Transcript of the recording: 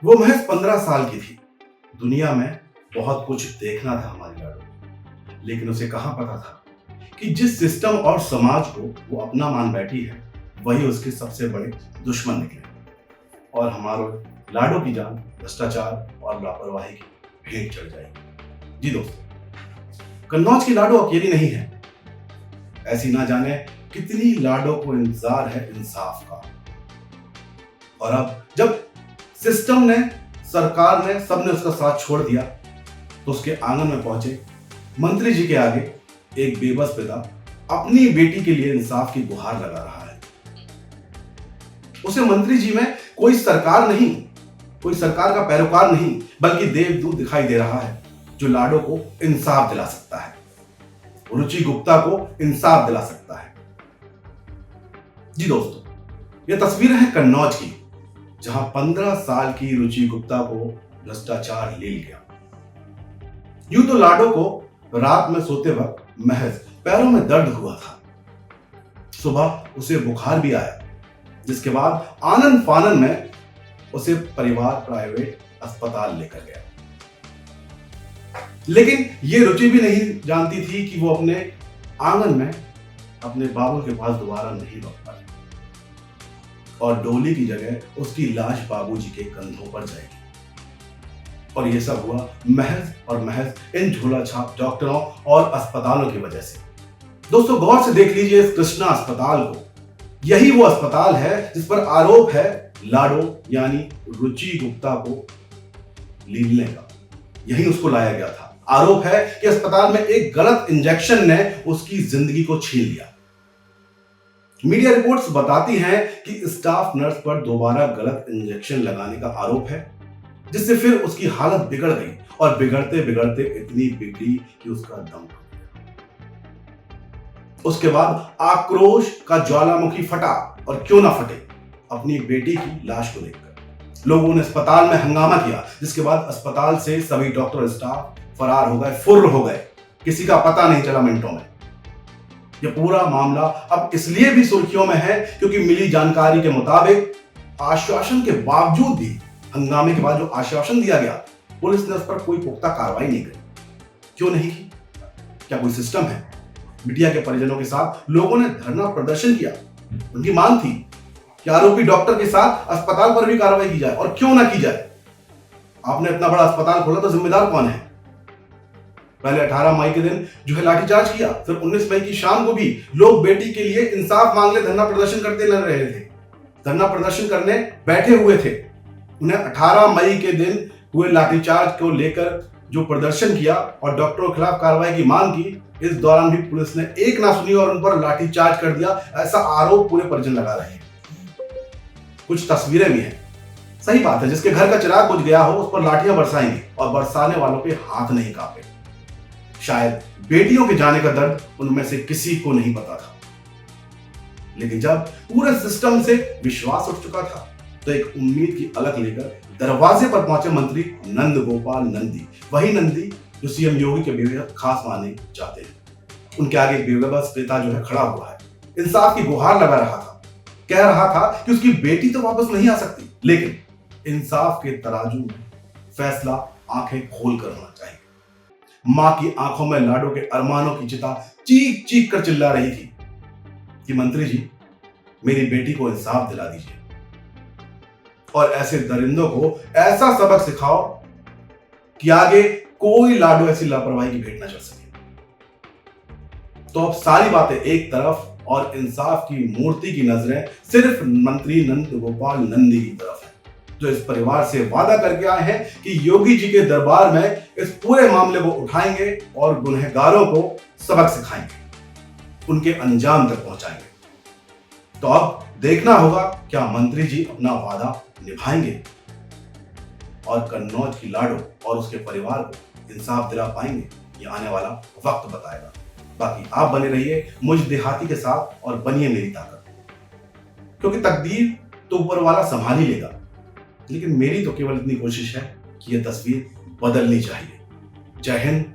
वो महज 15 साल की थी। दुनिया में बहुत कुछ देखना था हमारी लाडो को, लेकिन उसे कहाँ पता था कि जिस सिस्टम और समाज को वो अपना मान बैठी है, वही उसके सबसे बड़े दुश्मन निकले और हमारे लाडो की जान भ्रष्टाचार और लापरवाही की भेंट चढ़ जाएगी। जी दोस्तों, कन्नौज की लाडो अकेली नहीं है। ऐसी ना जाने कितनी लाडो को इंतजार है इंसाफ का। और अब जब सिस्टम ने, सरकार ने, सबने उसका साथ छोड़ दिया, तो उसके आंगन में पहुंचे मंत्री जी के आगे एक बेबस पिता अपनी बेटी के लिए इंसाफ की गुहार लगा रहा है। उसे मंत्री जी में कोई सरकार नहीं, कोई सरकार का पैरोकार नहीं, बल्कि देवदूत दिखाई दे रहा है जो लाडो को इंसाफ दिला सकता है, रुचि गुप्ता को इंसाफ दिला सकता है। जी दोस्तों, ये तस्वीर है कन्नौज की, जहां 15 साल की रुचि गुप्ता को भ्रष्टाचार ले गया। यूं तो लाडो को रात में सोते वक्त महज पैरों में दर्द हुआ था। सुबह उसे बुखार भी आया, जिसके बाद आनन फानन में उसे परिवार प्राइवेट अस्पताल लेकर गया। लेकिन ये रुचि भी नहीं जानती थी कि वो अपने आंगन में अपने बाबू के पास दोबारा नहीं लौट पाई और डोली की जगह उसकी लाश बाबूजी के कंधों पर जाएगी। और ये सब हुआ महज और महज इन झोला छाप डॉक्टरों और अस्पतालों की वजह से। दोस्तों, गौर से देख लीजिए इस कृष्णा अस्पताल को। यही वो अस्पताल है जिस पर आरोप है लाडो यानी रुचि गुप्ता को लीलने का। यही उसको लाया गया था। आरोप है कि अस्पताल में एक गलत इंजेक्शन ने उसकी जिंदगी को छीन लिया। मीडिया रिपोर्ट्स बताती हैं कि स्टाफ नर्स पर दोबारा गलत इंजेक्शन लगाने का आरोप है, जिससे फिर उसकी हालत बिगड़ गई और बिगड़ते बिगड़ते इतनी बिगड़ी कि उसका दम घुट गया। उसके बाद आक्रोश का ज्वालामुखी फटा, और क्यों ना फटे, अपनी बेटी की लाश को देखकर। लोगों ने अस्पताल में हंगामा किया, जिसके बाद अस्पताल से सभी डॉक्टर और स्टाफ फरार हो गए, फुर्र हो गए। किसी का पता नहीं चला मिनटों में। यह पूरा मामला अब इसलिए भी सुर्खियों में है क्योंकि मिली जानकारी के मुताबिक आश्वासन के बावजूद भी, हंगामे के बाद जो आश्वासन दिया गया, पुलिस ने उस पर कोई पुख्ता कार्रवाई नहीं की। क्यों नहीं की? क्या कोई सिस्टम है? बिटिया के परिजनों के साथ लोगों ने धरना प्रदर्शन किया। उनकी मांग थी कि आरोपी डॉक्टर के साथ अस्पताल पर भी कार्रवाई की जाए, और क्यों ना की जाए। आपने इतना बड़ा अस्पताल खोला तो जिम्मेदार कौन है? पहले 18 मई के दिन जो है लाठीचार्ज किया, फिर 19 मई की शाम को भी लोग बेटी के लिए इंसाफ मांगने धरना प्रदर्शन करते लग रहे थे, धरना प्रदर्शन करने बैठे हुए थे। उन्हें 18 मई के दिन हुए लाठीचार्ज को लेकर जो प्रदर्शन किया और डॉक्टरों के खिलाफ कार्रवाई की मांग की, इस दौरान भी पुलिस ने एक ना सुनी और उन पर लाठीचार्ज कर दिया, ऐसा आरोप पूरे परिजन लगा रहे हैं। कुछ तस्वीरें भी हैं। सही बात है, जिसके घर का चिराग बुझ गया हो उस पर लाठियां बरसाएंगे और बरसाने वालों के हाथ नहीं कांपे। शायद बेटियों के जाने का दर्द उनमें से किसी को नहीं पता था, लेकिन जब पूरे सिस्टम से विश्वास उठ चुका था, तो एक उम्मीद की अलग लेकर दरवाजे पर पहुंचे मंत्री नंद गोपाल नंदी, वही नंदी जो सीएम योगी के बेहद खास माने जाते हैं। उनके आगे एक बेबस पिता जो है खड़ा हुआ है, इंसाफ की गुहार लगा रहा था, कह रहा था कि उसकी बेटी तो वापस नहीं आ सकती, लेकिन इंसाफ के तराजू में फैसला आंखें खोल कर होना चाहिए। मां की आंखों में लाडो के अरमानों की चिता चीख चीख कर चिल्ला रही थी कि मंत्री जी, मेरी बेटी को इंसाफ दिला दीजिए और ऐसे दरिंदों को ऐसा सबक सिखाओ कि आगे कोई लाडो ऐसी लापरवाही की भेंट न चढ़ सके। तो अब सारी बातें एक तरफ और इंसाफ की मूर्ति की नजरें सिर्फ मंत्री नंद गोपाल नंदी की तरफ है, जो इस परिवार से वादा करके आए हैं कि योगी जी के दरबार में इस पूरे मामले को उठाएंगे और गुनहगारों को सबक सिखाएंगे, उनके अंजाम तक पहुंचाएंगे। तो अब देखना होगा क्या मंत्री जी अपना वादा निभाएंगे और कन्नौज की लाडो और उसके परिवार को इंसाफ दिला पाएंगे। ये आने वाला वक्त बताएगा। बाकी आप बने रहिए मुझ देहाती के साथ और बनिए मेरी ताकत, क्योंकि तकदीर तो ऊपर वाला संभाल ही लेगा, लेकिन मेरी तो केवल इतनी कोशिश है कि यह तस्वीर बदलनी चाहिए। जय हिंद,